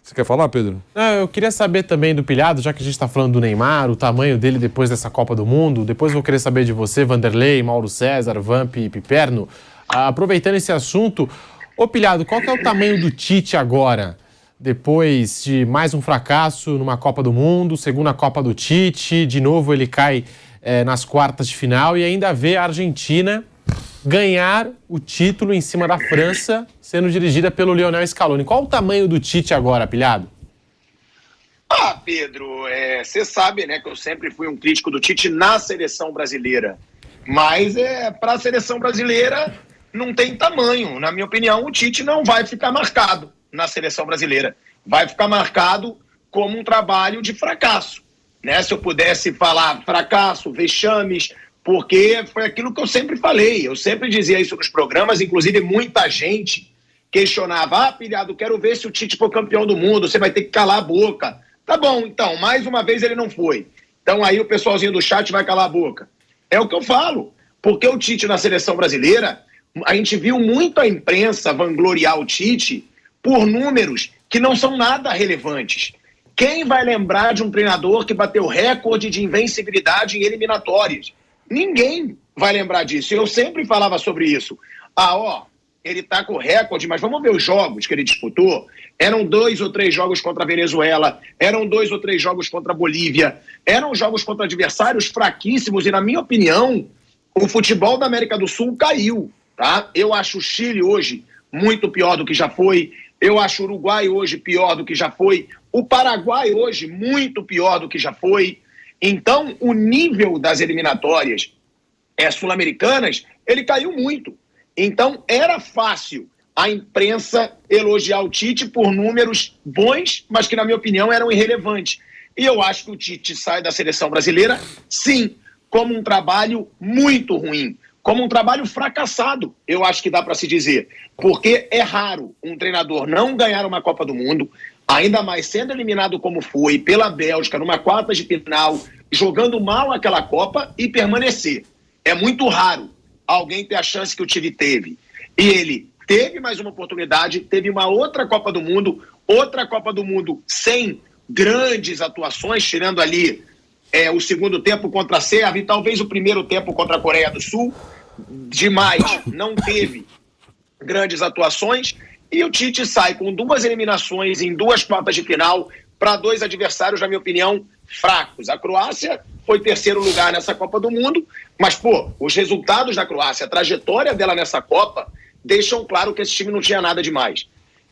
Você quer falar, Pedro? Eu queria saber também do Pilhado, já que a gente está falando do Neymar, o tamanho dele depois dessa Copa do Mundo. Depois vou querer saber de você, Vanderlei, Mauro César, Vamp e Piperno. Aproveitando esse assunto, ô Pilhado, qual que é o tamanho do Tite agora? Depois de mais um fracasso numa Copa do Mundo, segunda Copa do Tite, de novo ele cai nas quartas de final e ainda vê a Argentina ganhar o título em cima da França, sendo dirigida pelo Lionel Scaloni. Qual o tamanho do Tite agora, Pilhado? Pedro, você sabe, né, que eu sempre fui um crítico do Tite na seleção brasileira. Mas para a seleção brasileira não tem tamanho. Na minha opinião, o Tite não vai ficar marcado na seleção brasileira. Vai ficar marcado como um trabalho de fracasso. Né? Se eu pudesse falar fracasso, vexames, porque foi aquilo que eu sempre falei. Eu sempre dizia isso nos programas, inclusive muita gente questionava: Pilhado, quero ver se o Tite for campeão do mundo, você vai ter que calar a boca. Tá bom, então, mais uma vez ele não foi. Então aí o pessoalzinho do chat vai calar a boca. É o que eu falo, porque o Tite na seleção brasileira, a gente viu muito a imprensa vangloriar o Tite por números que não são nada relevantes. Quem vai lembrar de um treinador que bateu recorde de invencibilidade em eliminatórias? Ninguém vai lembrar disso. Eu sempre falava sobre isso. Ele tá com recorde, mas vamos ver os jogos que ele disputou. Eram 2 ou 3 jogos contra a Venezuela, eram 2 ou 3 jogos contra a Bolívia, eram jogos contra adversários fraquíssimos e, na minha opinião, o futebol da América do Sul caiu, tá? Eu acho o Chile hoje muito pior do que já foi, eu acho o Uruguai hoje pior do que já foi, o Paraguai hoje muito pior do que já foi. Então, o nível das eliminatórias sul-americanas, ele caiu muito. Então, era fácil a imprensa elogiar o Tite por números bons, mas que, na minha opinião, eram irrelevantes. E eu acho que o Tite sai da seleção brasileira, sim, como um trabalho muito ruim, como um trabalho fracassado, eu acho que dá para se dizer. Porque é raro um treinador não ganhar uma Copa do Mundo, ainda mais sendo eliminado como foi pela Bélgica, numa quarta de final, jogando mal aquela Copa e permanecer. É muito raro alguém ter a chance que o Tite teve. E ele teve mais uma oportunidade, teve uma outra Copa do Mundo sem grandes atuações, tirando ali o segundo tempo contra a Sérvia e talvez o primeiro tempo contra a Coreia do Sul. Demais, não teve grandes atuações. E o Tite sai com 2 eliminações em 2 quartas de final para 2 adversários, na minha opinião, fracos. A Croácia foi 3º lugar nessa Copa do Mundo, mas, os resultados da Croácia, a trajetória dela nessa Copa, deixam claro que esse time não tinha nada demais.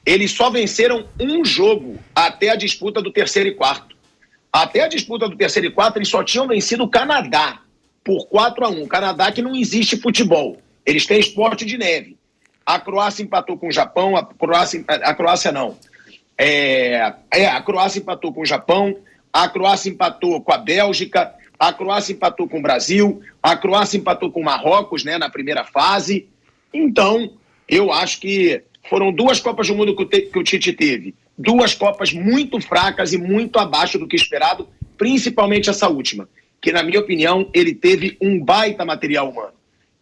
Eles só venceram um jogo até a disputa do 3º e 4º. Até a disputa do 3º e 4º, eles só tinham vencido o Canadá por 4-1. O Canadá que não existe futebol. Eles têm esporte de neve. A Croácia empatou com o Japão, a Croácia empatou com o Japão, a Croácia empatou com a Bélgica, a Croácia empatou com o Brasil, a Croácia empatou com o Marrocos, né, na primeira fase. Então, eu acho que foram 2 Copas do Mundo que o Tite teve. 2 Copas muito fracas e muito abaixo do que esperado, principalmente essa última, que, na minha opinião, ele teve um baita material humano.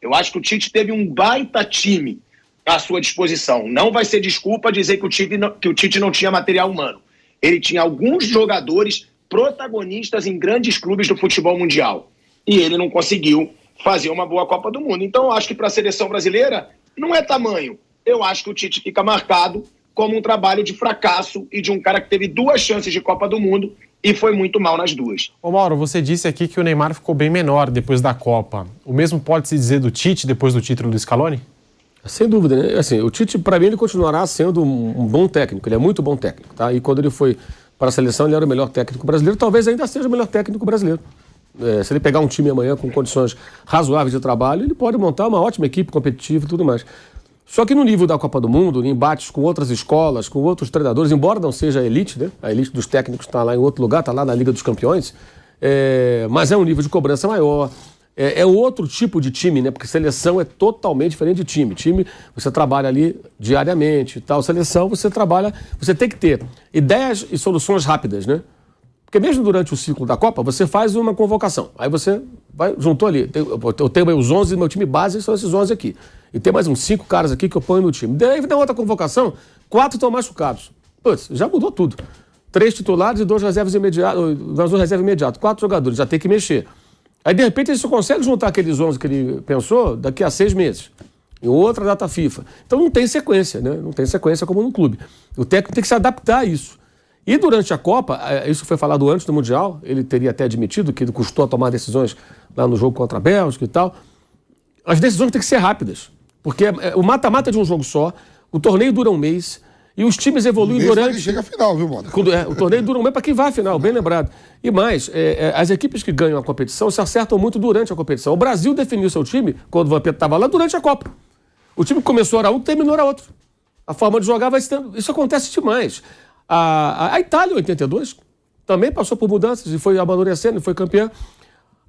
Eu acho que o Tite teve um baita time à sua disposição. Não vai ser desculpa dizer que o Tite não tinha material humano. Ele tinha alguns jogadores protagonistas em grandes clubes do futebol mundial. E ele não conseguiu fazer uma boa Copa do Mundo. Então, eu acho que para a seleção brasileira não é tamanho. Eu acho que o Tite fica marcado como um trabalho de fracasso e de um cara que teve 2 chances de Copa do Mundo e foi muito mal nas 2. Ô Mauro, você disse aqui que o Neymar ficou bem menor depois da Copa. O mesmo pode-se dizer do Tite depois do título do Scaloni? Sem dúvida, né? Assim, o Tite, para mim, ele continuará sendo um bom técnico. Ele é muito bom técnico, tá? E quando ele foi para a seleção, ele era o melhor técnico brasileiro. Talvez ainda seja o melhor técnico brasileiro. Se ele pegar um time amanhã com condições razoáveis de trabalho, ele pode montar uma ótima equipe competitiva e tudo mais. Só que no nível da Copa do Mundo, em embates com outras escolas, com outros treinadores, embora não seja a elite, né? A elite dos técnicos está lá em outro lugar, está lá na Liga dos Campeões, mas é um nível de cobrança maior. É outro tipo de time, né? Porque seleção é totalmente diferente de time. Time, você trabalha ali diariamente e tal. Seleção, você tem que ter ideias e soluções rápidas, né? Porque mesmo durante o ciclo da Copa, você faz uma convocação. Aí você juntou ali. Eu tenho os 11 do meu time base, são esses 11 aqui. E tem mais uns 5 caras aqui que eu ponho no time. Daí, na outra convocação, 4 estão machucados. Putz, já mudou tudo. 3 titulares e 2 reservas imediatos, 2 reservas imediatas, 4 jogadores, já tem que mexer. Aí, de repente, ele só consegue juntar aqueles 11 que ele pensou daqui a 6 meses. Em outra data FIFA. Então não tem sequência, né? Não tem sequência como no clube. O técnico tem que se adaptar a isso. E durante a Copa, isso foi falado antes do Mundial, ele teria até admitido que ele custou a tomar decisões lá no jogo contra a Bélgica e tal. As decisões têm que ser rápidas. Porque o mata-mata de um jogo só, o torneio dura um mês, e os times evoluem durante... chega a final, viu, mano? O torneio dura um mês para quem vai à final, bem lembrado. E mais, as equipes que ganham a competição se acertam muito durante a competição. O Brasil definiu seu time, quando o Vampeta estava lá, durante a Copa. O time que começou era um, terminou era outro. A forma de jogar vai se... Isso acontece demais. A Itália, em 82, também passou por mudanças e foi amadurecendo e foi campeã.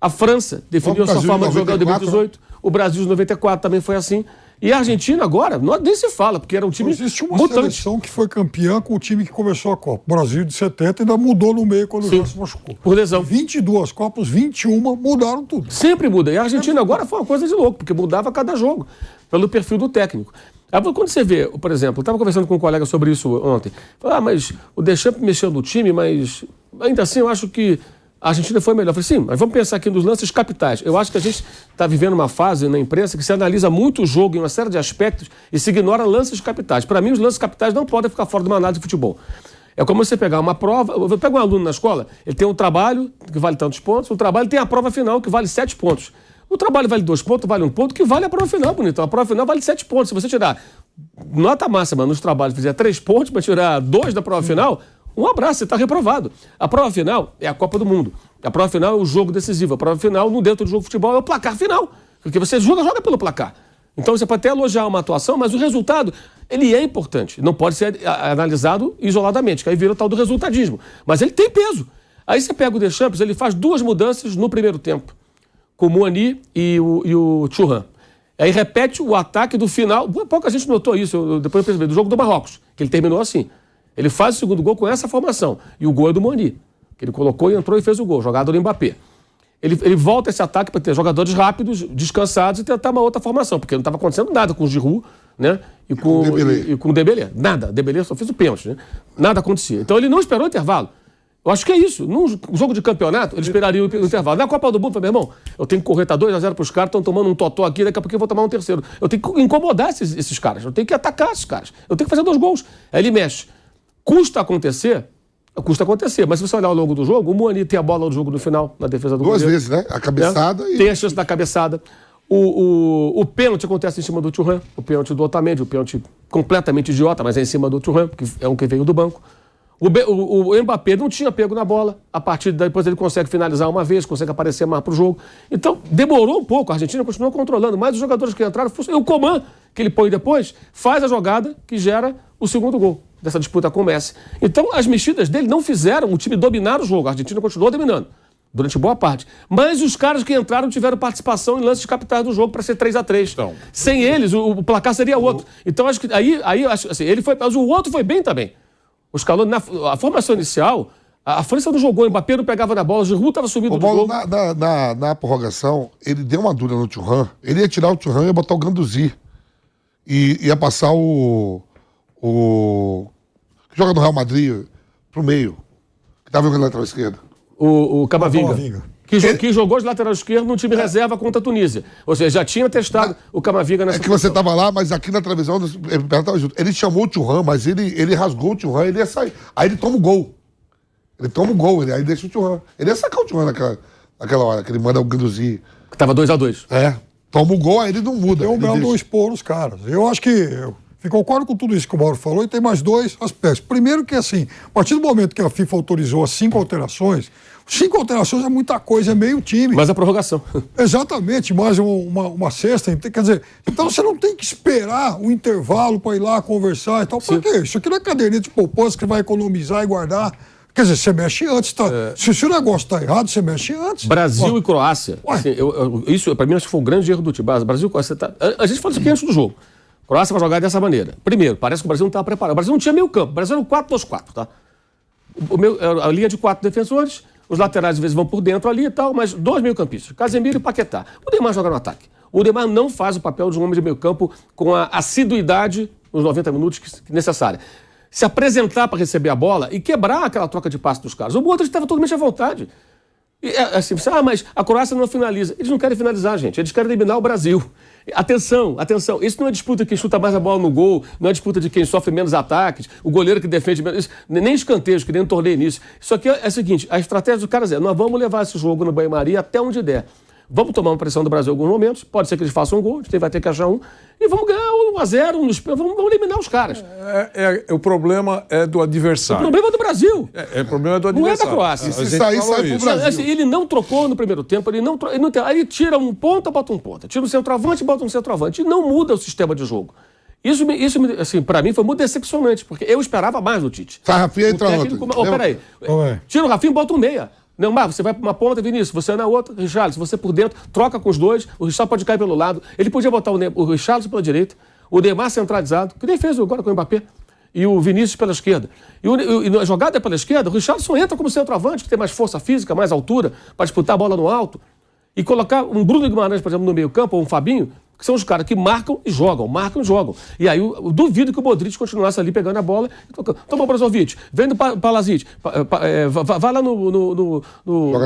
A França definiu a sua forma de jogar em 2018. O Brasil, em 94, também foi assim. E a Argentina agora, nem se fala, porque era um time existe uma mutante. seleção que foi campeã com o time que começou a Copa. O Brasil de 70 ainda mudou no meio quando já se machucou. Por lesão. 22 Copas, 21 mudaram tudo. Sempre muda. E a Argentina agora foi uma coisa de louco, porque mudava a cada jogo, pelo perfil do técnico. Aí, quando você vê, por exemplo, eu estava conversando com um colega sobre isso ontem. Falei, mas o Deschamps mexeu no time, mas ainda assim eu acho que a Argentina foi melhor. Eu falei, sim, mas vamos pensar aqui nos lances capitais. Eu acho que a gente está vivendo uma fase na imprensa que se analisa muito o jogo em uma série de aspectos e se ignora lances capitais. Para mim, os lances capitais não podem ficar fora de uma análise de futebol. É como você pegar uma prova... Eu pego um aluno na escola, ele tem um trabalho que vale tantos pontos, o trabalho tem a prova final que vale 7 pontos. O trabalho vale 2 pontos, vale 1 ponto, que vale a prova final, bonito. A prova final vale 7 pontos. Se você tirar nota máxima nos trabalhos e fizer 3 pontos para tirar 2 da prova final, um abraço, você está reprovado. A prova final é a Copa do Mundo. A prova final é o jogo decisivo. A prova final, no dentro do jogo de futebol, é o placar final. Porque você joga pelo placar. Então você pode até elogiar uma atuação, mas o resultado, ele é importante. Não pode ser analisado isoladamente, que aí vira o tal do resultadismo. Mas ele tem peso. Aí você pega o Deschamps, ele faz 2 mudanças no primeiro tempo, com o Moani e o Thuram. Aí repete o ataque do final. Pouca gente notou isso, depois eu percebi, do jogo do Marrocos, que ele terminou assim. Ele faz o segundo gol com essa formação. E o gol é do Moani, que ele colocou e entrou e fez o gol, jogado no Mbappé. Ele volta esse ataque para ter jogadores rápidos, descansados e tentar uma outra formação, porque não estava acontecendo nada com o Giroud, né? E com o Dembélé. Nada. O Dembélé só fez o pênalti, né? Nada acontecia. Então ele não esperou o intervalo. Eu acho que é isso. Num jogo de campeonato, ele esperaria o intervalo. Na Copa do Mundo, meu irmão, eu tenho que correr, tá 2-0 para os caras, estão tomando um totó aqui, daqui a pouco eu vou tomar um terceiro. Eu tenho que incomodar esses caras, eu tenho que atacar esses caras, eu tenho que fazer 2 gols. Aí ele mexe. Custa acontecer, mas se você olhar ao longo do jogo, o Moani tem a bola no jogo no final, na defesa do goleiro. 2 vezes, né? A cabeçada e... Tem a chance da cabeçada. O pênalti acontece em cima do Thuram, o pênalti do Otamendi, o pênalti completamente idiota, mas é em cima do Thuram, que é um que veio do banco. O Mbappé não tinha pego na bola, a partir depois ele consegue finalizar uma vez, consegue aparecer mais pro jogo. Então, demorou um pouco, a Argentina continuou controlando, mas os jogadores que entraram, e o Coman, que ele põe depois, faz a jogada que gera o segundo gol dessa disputa com o Messi. Então, as mexidas dele não fizeram o time dominar o jogo, a Argentina continuou dominando durante boa parte. Mas os caras que entraram tiveram participação em lances capitais do jogo para ser 3-3. Então, sem eles, o placar seria outro. Então, acho que aí acho, assim, ele foi, mas o outro foi bem também. Os Scaloni, a formação inicial, a França não jogou, o Mbappé não pegava na bola, o Giroud estava subindo do jogo. Na prorrogação, ele deu uma dura no Thuram, ele ia tirar o Thuram e ia botar o Guendouzi. E ia passar o que joga no Real Madrid pro meio, que estava jogando na lateral esquerda. O Camavinga. Que jogou de lateral esquerdo no time reserva contra a Tunísia. Ou seja, já tinha testado o Camavinga nessa posição. Você estava lá, mas aqui na televisão ele chamou o Thuram, mas ele rasgou o Thuram, ele ia sair. Aí ele toma o gol. Aí deixa o Thuram. Ele ia sacar o Thuram naquela hora, que ele manda o Guendouzi. Que tava 2-2. Toma o gol, aí ele não muda. Deu um belo expor os caras. Eu acho que... Eu concordo com tudo isso que o Mauro falou e tem mais 2 aspectos. Primeiro que, assim, a partir do momento que a FIFA autorizou as 5 alterações, 5 alterações é muita coisa, é meio time. Mas a prorrogação. Exatamente, mais uma sexta. Quer dizer, então você não tem que esperar o intervalo para ir lá conversar e tal. Por quê? Isso aqui não é caderneta de poupança que vai economizar e guardar. Quer dizer, você mexe antes, tá? Se o negócio está errado, você mexe antes. Brasil e Croácia. Assim, isso, para mim, acho que foi um grande erro do time. Brasil e Croácia. A gente fala isso aqui antes do jogo. A Croácia vai jogar dessa maneira. Primeiro, parece que o Brasil não estava preparado. O Brasil não tinha meio campo. O Brasil era um 4-2-4, tá? A linha de 4 defensores, os laterais às vezes vão por dentro ali e tal, mas 2 meio-campistas, Casemiro e Paquetá. O Neymar joga no ataque. O Neymar não faz o papel de um homem de meio campo com a assiduidade nos 90 minutos necessária. se apresentar para receber a bola e quebrar aquela troca de passe dos caras. O Modric estava totalmente à vontade. E, assim, mas a Croácia não finaliza. Eles não querem finalizar, gente. Eles querem eliminar o Brasil. Atenção. Isso não é disputa de quem chuta mais a bola no gol, não é disputa de quem sofre menos ataques, o goleiro que defende menos. Nem escanteios, que nem um torneio nisso. Isso aqui é o seguinte: a estratégia dos caras é: nós vamos levar esse jogo no banho-maria até onde der. Vamos tomar uma pressão do Brasil em alguns momentos, pode ser que eles façam um gol, a gente vai ter que achar um, e vamos ganhar 1-0, vamos eliminar os caras. O problema é do O adversário. problema é do Brasil. O problema é do Não é adversário. da Croácia. A Se gente sair, falou sai pro isso. Brasil. Assim, ele não trocou no primeiro tempo, aí ele tira um ponta, bota um ponta. Tira um centroavante, bota um centroavante. E não muda o sistema de jogo. Isso assim, para mim, foi muito decepcionante, porque eu esperava mais do Tite. Sai, Rafinha, O entra técnico- outro. Oh, peraí. Ué. Tira o Rafinha e bota um meia. Neymar, você vai para uma ponta, Vinícius, você na outra, Richarlison, você por dentro, troca com os dois, o Richarlison pode cair pelo lado. Ele podia botar o Richarlison pela direita, o Neymar centralizado, que nem fez agora com o Mbappé, e o Vinícius pela esquerda. E a jogada é pela esquerda, o Richarlison entra como centroavante, que tem mais força física, mais altura, para disputar a bola no alto. E colocar um Bruno Guimarães, por exemplo, no meio campo, ou um Fabinho, que são os caras que marcam e jogam. E aí eu duvido que o Modric continuasse ali pegando a bola e tocando. Toma o Brozovic, vem do Palazic, vai lá no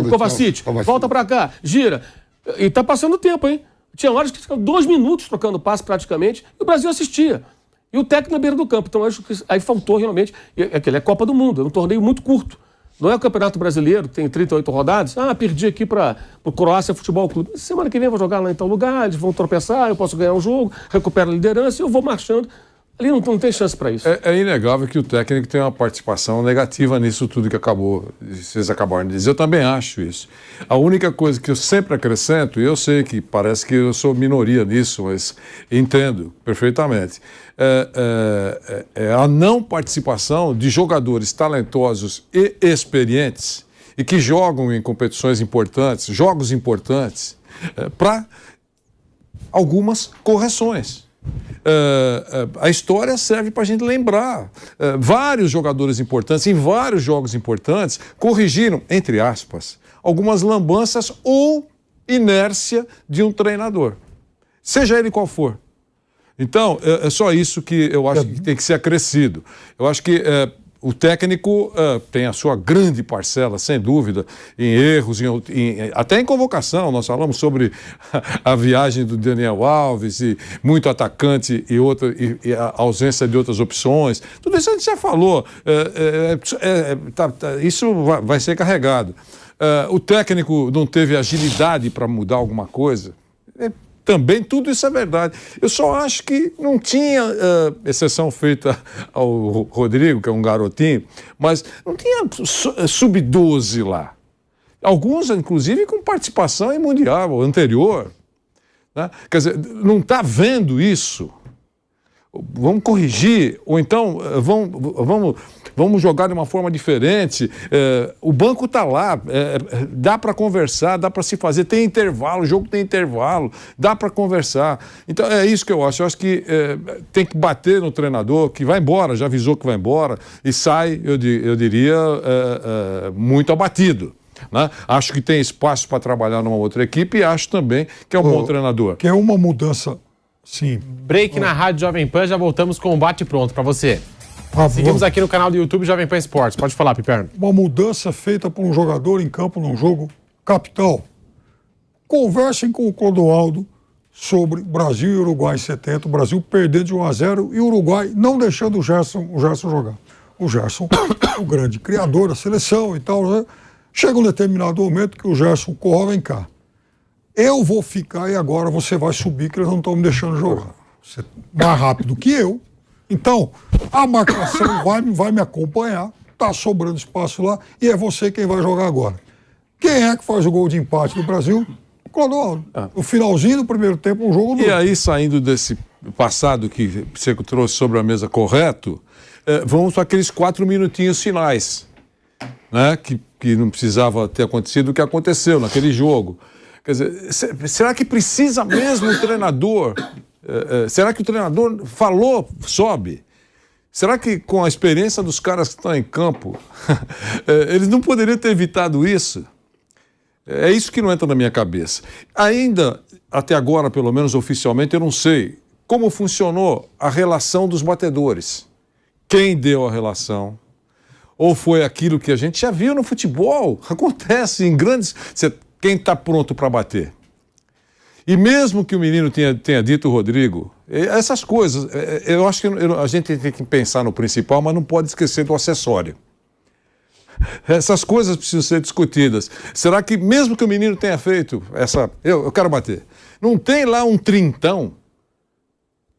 Kovacic, volta pra cá, gira. E tá passando o tempo, hein? Tinha horas que ficavam 2 minutos trocando passe praticamente, e o Brasil assistia. E o técnico na beira do campo. Então acho que aí faltou realmente. Aquele é Copa do Mundo, é um torneio muito curto. Não é o Campeonato Brasileiro, tem 38 rodadas. Perdi aqui para o Croácia Futebol Clube. Semana que vem eu vou jogar lá em tal lugar, eles vão tropeçar, eu posso ganhar um jogo, recupero a liderança e eu vou marchando. Ali não tem chance para isso. É inegável que o técnico tem uma participação negativa nisso tudo que vocês acabaram de dizer. Eu também acho isso. A única coisa que eu sempre acrescento, e eu sei que parece que eu sou minoria nisso, mas entendo perfeitamente, é a não participação de jogadores talentosos e experientes e que jogam em competições importantes, jogos importantes, para algumas correções. A história serve para a gente lembrar. Vários jogadores importantes, em vários jogos importantes, corrigiram, entre aspas, algumas lambanças ou inércia de um treinador, seja ele qual for. Então, é só isso que eu acho que tem que ser acrescido. Eu acho que o técnico tem a sua grande parcela, sem dúvida, em erros, até em convocação. Nós falamos sobre a viagem do Daniel Alves e muito atacante e a ausência de outras opções. Tudo isso a gente já falou. Isso vai ser carregado. O técnico não teve agilidade para mudar alguma coisa. Também tudo isso é verdade. Eu só acho que não tinha exceção feita ao Rodrigo, que é um garotinho, mas não tinha sub-12 lá. Alguns, inclusive, com participação em Mundial anterior. Né? Quer dizer, não está vendo isso? Vamos corrigir, ou então vamos jogar de uma forma diferente. O banco está lá, dá para conversar, dá para se fazer, tem intervalo, o jogo tem intervalo, dá para conversar. Então é isso que eu acho. Eu acho que tem que bater no treinador, que vai embora, já avisou que vai embora, e sai, eu diria, muito abatido. Né? Acho que tem espaço para trabalhar numa outra equipe e acho também que é um bom treinador. Que é uma mudança, sim. Break na Rádio Jovem Pan, já voltamos com o bate pronto para você. Seguimos aqui no canal do YouTube Jovem Pan Esportes. Pode falar, Piperno. Uma mudança feita por um jogador em campo num jogo capital. Conversem com o Clodoaldo sobre Brasil e Uruguai em 70, o Brasil perdendo de 1-0 e o Uruguai não deixando o Gerson jogar. O Gerson, o grande criador da seleção e tal, né? Chega um determinado momento que o Gerson corre, vem cá. Eu vou ficar e agora você vai subir, que eles não estão me deixando jogar. Você é mais rápido que eu. Então, a marcação vai me acompanhar, tá sobrando espaço lá, e é você quem vai jogar agora. Quem é que faz o gol de empate do Brasil? Clodoaldo. No finalzinho do primeiro tempo, um jogo E aí, saindo desse passado que você trouxe sobre a mesa correto, vamos para aqueles 4 minutinhos finais, né? Que não precisava ter acontecido o que aconteceu naquele jogo. Quer dizer, será que precisa mesmo o treinador? Será que o treinador falou, sobe? Será que com a experiência dos caras que estão em campo, eles não poderiam ter evitado isso? É isso que não entra na minha cabeça. Ainda, até agora, pelo menos oficialmente, eu não sei como funcionou a relação dos batedores. quem deu a relação, ou foi aquilo que a gente já viu no futebol. Acontece em grandes... Quem está pronto para bater? E mesmo que o menino tenha dito, o Rodrigo, essas coisas, eu acho que a gente tem que pensar no principal, mas não pode esquecer do acessório. Essas coisas precisam ser discutidas. Será que mesmo que o menino tenha feito eu quero bater, não tem lá um trintão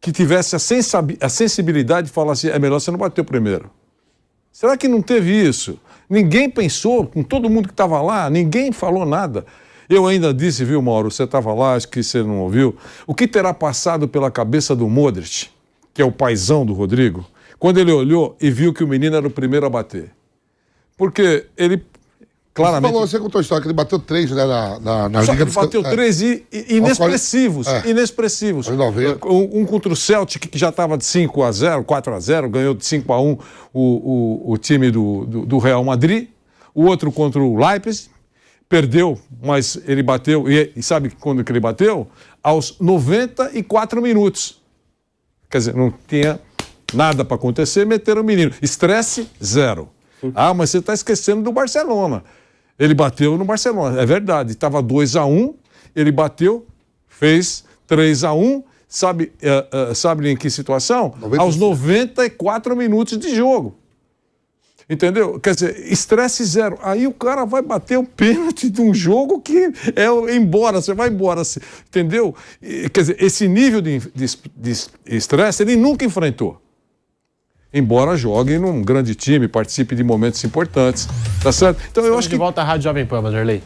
que tivesse a sensibilidade de falar assim, é melhor você não bater o primeiro? Será que não teve isso? Ninguém pensou, com todo mundo que estava lá, ninguém falou nada. Eu ainda disse, viu, Mauro, você estava lá, acho que você não ouviu, o que terá passado pela cabeça do Modric, que é o paizão do Rodrigo, quando ele olhou e viu que o menino era o primeiro a bater? Porque ele, claramente... Você contou a história que ele bateu 3, né, na Liga dos... Ele bateu 3 inexpressivos, inexpressivos. Um contra o Celtic, que já estava de 5-0, 4-0, ganhou de 5-1 o time do Real Madrid. O outro contra o Leipzig, perdeu, mas ele bateu. E sabe quando que ele bateu? Aos 94 minutos. Quer dizer, não tinha nada para acontecer, meteram o menino. Estresse, 0. Ah, mas você está esquecendo do Barcelona. Ele bateu no Barcelona, é verdade. Estava 2-1, ele bateu, fez 3-1. Sabe em que situação? 95. Aos 94 minutos de jogo. Entendeu? Quer dizer, estresse 0. Aí o cara vai bater o pênalti de um jogo que é embora, você vai embora. Entendeu? Quer dizer, esse nível de estresse ele nunca enfrentou. Embora jogue num grande time, participe de momentos importantes, tá certo? Então eu acho que... De volta à Rádio Jovem Pan, Vanderlei.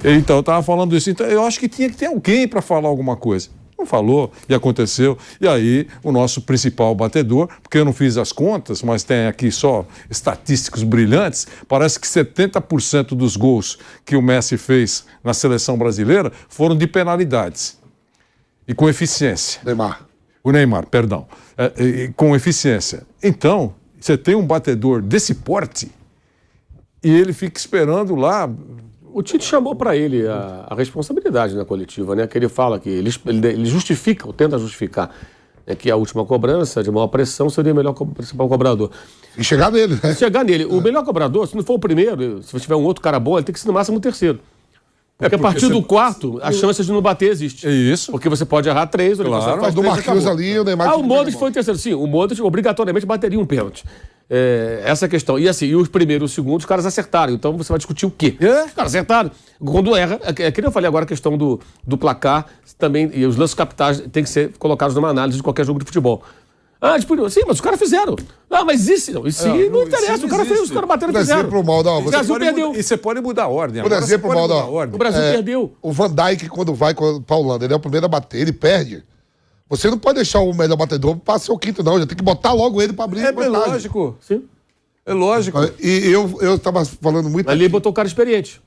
Então, eu estava falando isso. Então, eu acho que tinha que ter alguém para falar alguma coisa. Não falou, e aconteceu. E aí, o nosso principal batedor, porque eu não fiz as contas, mas tem aqui só estatísticos brilhantes, parece que 70% dos gols que o Messi fez na seleção brasileira foram de penalidades. E com eficiência. O Neymar, perdão. Com eficiência. Então, você tem um batedor desse porte e ele fica esperando lá. O Tite chamou para ele a responsabilidade na coletiva, né? Que ele fala que ele justifica, ou tenta justificar, né, que a última cobrança de maior pressão seria o melhor principal cobrador. E chegar nele, né? Chegar nele. O melhor cobrador, se não for o primeiro, se tiver um outro cara bom, ele tem que ser no máximo o terceiro. Porque a partir do quarto, a chance de não bater existe. É isso. porque você pode errar 3, ou claro, faz do Marquinhos ali, o Neymar... o Modric foi o terceiro. Sim, o Modric obrigatoriamente bateria um pênalti. Essa questão. E assim, e os primeiros e os segundos, os caras acertaram. Então você vai discutir o quê? Os caras acertaram. Quando erra, que eu falei agora a questão do placar também, e os lances capitais têm que ser colocados numa análise de qualquer jogo de futebol. Sim, mas os caras fizeram. Mas isso não interessa. O cara fez, os caras bateram e fizeram. O Brasil perdeu. E você pode mudar a ordem. Por exemplo, o Brasil perdeu. O Van Dijk, quando vai pra Holanda, ele é o primeiro a bater, ele perde. Você não pode deixar o melhor batedor para ser o quinto, não. Já tem que botar logo ele para abrir a vantagem. É lógico. Sim. É lógico. E eu tava falando muito... Ali botou o cara experiente.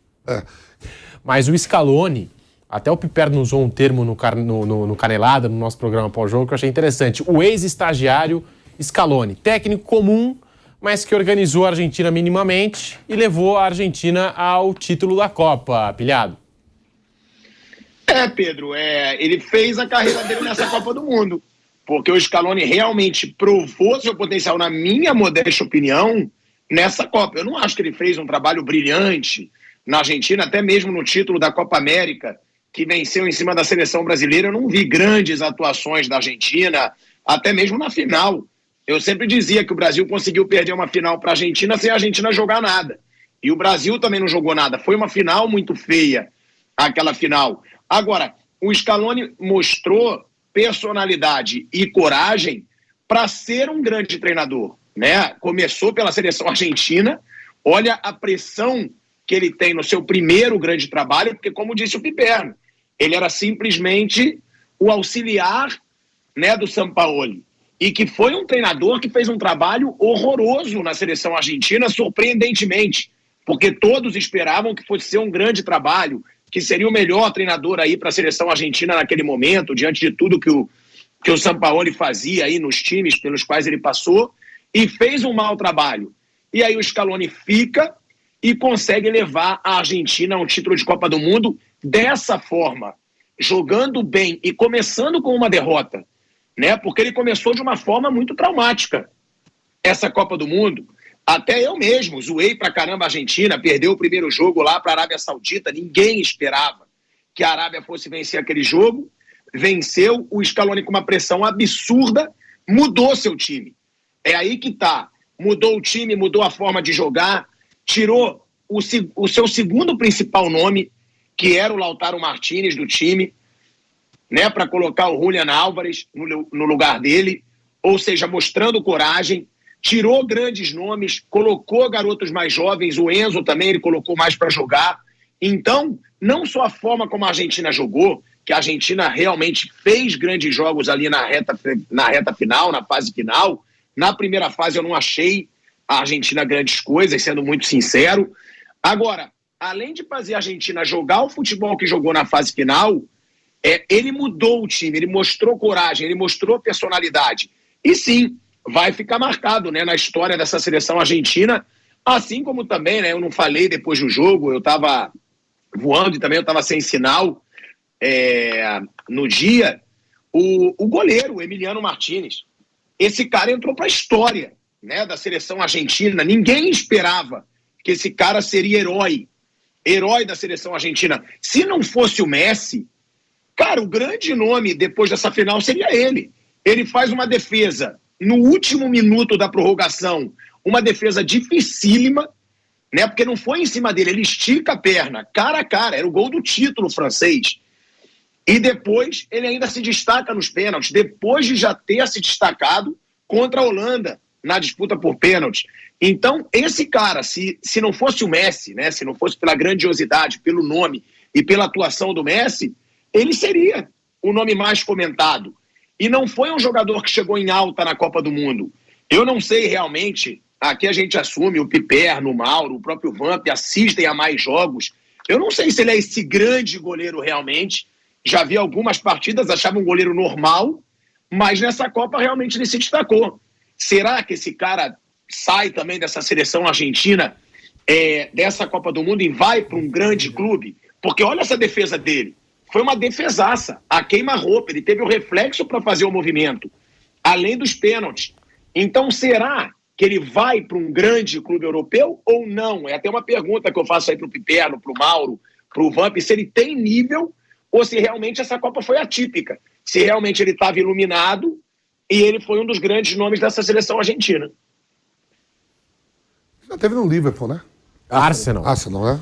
Mas o Scaloni... Até o Piperno usou um termo no Canelada, no nosso programa pós-jogo, que eu achei interessante. O ex-estagiário Scaloni. Técnico comum, mas que organizou a Argentina minimamente e levou a Argentina ao título da Copa. Pilhado. Pedro, ele fez a carreira dele nessa Copa do Mundo. Porque o Scaloni realmente provou seu potencial, na minha modesta opinião, nessa Copa. Eu não acho que ele fez um trabalho brilhante na Argentina, até mesmo no título da Copa América, que venceu em cima da seleção brasileira. Eu não vi grandes atuações da Argentina, até mesmo na final. Eu sempre dizia que o Brasil conseguiu perder uma final para a Argentina sem a Argentina jogar nada. E o Brasil também não jogou nada. Foi uma final muito feia, aquela final. Agora, o Scaloni mostrou personalidade e coragem para ser um grande treinador, né? Começou pela seleção argentina. Olha a pressão que ele tem no seu primeiro grande trabalho, porque, como disse o Piperno, ele era simplesmente o auxiliar, né, do Sampaoli, e que foi um treinador que fez um trabalho horroroso na seleção argentina, surpreendentemente, porque todos esperavam que fosse ser um grande trabalho, que seria o melhor treinador aí para a seleção argentina naquele momento, diante de tudo que o Sampaoli fazia aí nos times pelos quais ele passou, e fez um mau trabalho. E aí o Scaloni fica e consegue levar a Argentina a um título de Copa do Mundo dessa forma, jogando bem e começando com uma derrota, né? Porque ele começou de uma forma muito traumática. essa Copa do Mundo, até eu mesmo zoei pra caramba a Argentina, perdeu o primeiro jogo lá pra Arábia Saudita, ninguém esperava que a Arábia fosse vencer aquele jogo, venceu, o Scaloni com uma pressão absurda, mudou seu time. É aí que tá, mudou o time, mudou a forma de jogar, tirou o seu segundo principal nome, que era o Lautaro Martínez do time, né, para colocar o Julián Álvares no lugar dele, ou seja, mostrando coragem, tirou grandes nomes, colocou garotos mais jovens, o Enzo também ele colocou mais para jogar. Então, não só a forma como a Argentina jogou, que a Argentina realmente fez grandes jogos ali na reta final, na fase final. Na primeira fase eu não achei a Argentina grandes coisas, sendo muito sincero. Agora, além de fazer a Argentina jogar o futebol que jogou na fase final, ele mudou o time, ele mostrou coragem, ele mostrou personalidade. E sim, vai ficar marcado, né, na história dessa seleção argentina, assim como também, né, eu não falei depois do jogo, eu estava voando e também eu estava sem sinal no dia, o goleiro, o Emiliano Martínez. Esse cara entrou para a história, né, da seleção argentina. Ninguém esperava que esse cara seria herói da seleção argentina. Se não fosse o Messi, cara, o grande nome depois dessa final seria ele. Ele faz uma defesa no último minuto da prorrogação, uma defesa dificílima, né? Porque não foi em cima dele, ele estica a perna, cara a cara, era o gol do título francês. E depois ele ainda se destaca nos pênaltis, depois de já ter se destacado contra a Holanda na disputa por pênaltis. Então, esse cara, se não fosse o Messi, né? Se não fosse pela grandiosidade, pelo nome e pela atuação do Messi, ele seria o nome mais comentado. E não foi um jogador que chegou em alta na Copa do Mundo. Eu não sei realmente, aqui a gente assume, o Piperno, o Mauro, o próprio Vamp assistem a mais jogos. Eu não sei se ele é esse grande goleiro realmente. Já vi algumas partidas, achava um goleiro normal, mas nessa Copa realmente ele se destacou. Será que esse cara sai também dessa seleção argentina, dessa Copa do Mundo e vai para um grande clube? Porque olha essa defesa dele. Foi uma defesaça, a queima-roupa, ele teve o reflexo para fazer o movimento, além dos pênaltis. Então, será que ele vai para um grande clube europeu ou não? É até uma pergunta que eu faço aí para o Piperno, para o Mauro, para o Vamp, se ele tem nível ou se realmente essa Copa foi atípica, se realmente ele estava iluminado e ele foi um dos grandes nomes dessa seleção argentina. Já teve no Liverpool, né? Arsenal, né?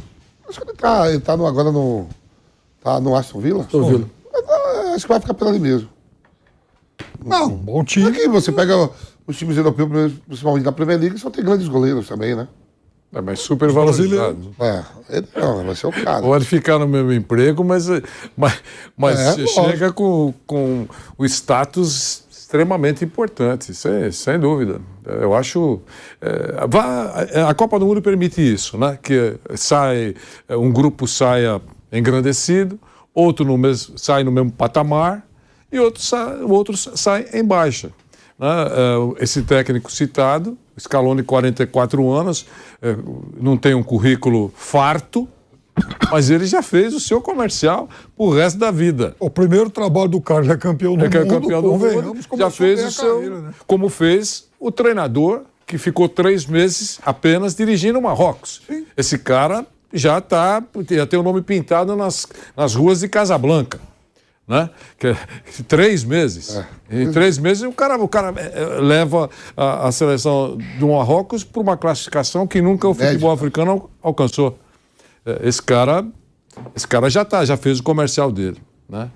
Acho que ele tá agora no... Tá no Aston Villa? Aston Villa. Acho que vai ficar por ali mesmo. Não, bom time. Aqui você pega os times europeus, principalmente da Premier League, só tem grandes goleiros também, né? Mas super valorizado. Ele não, vai ser o cara. Pode ficar no mesmo emprego, mas chega com o status extremamente importante, sem dúvida. Eu acho... a Copa do Mundo permite isso, né? Que um grupo saia engrandecido, outro sai no mesmo patamar e o outro sai em baixa. Né? Esse técnico citado, Scaloni, 44 anos, não tem um currículo farto, mas ele já fez o seu comercial pro resto da vida. O primeiro trabalho do cara, já é campeão do mundo, campeão do mundo, já fez o seu... Carreira, né? Como fez o treinador, que ficou 3 meses apenas dirigindo o Marrocos. Sim. Esse cara já tem o nome pintado nas ruas de Casablanca, né? 3 meses. Em 3 meses o cara leva a seleção do Marrocos para uma classificação que nunca o futebol africano alcançou. Esse cara já fez o comercial dele, né?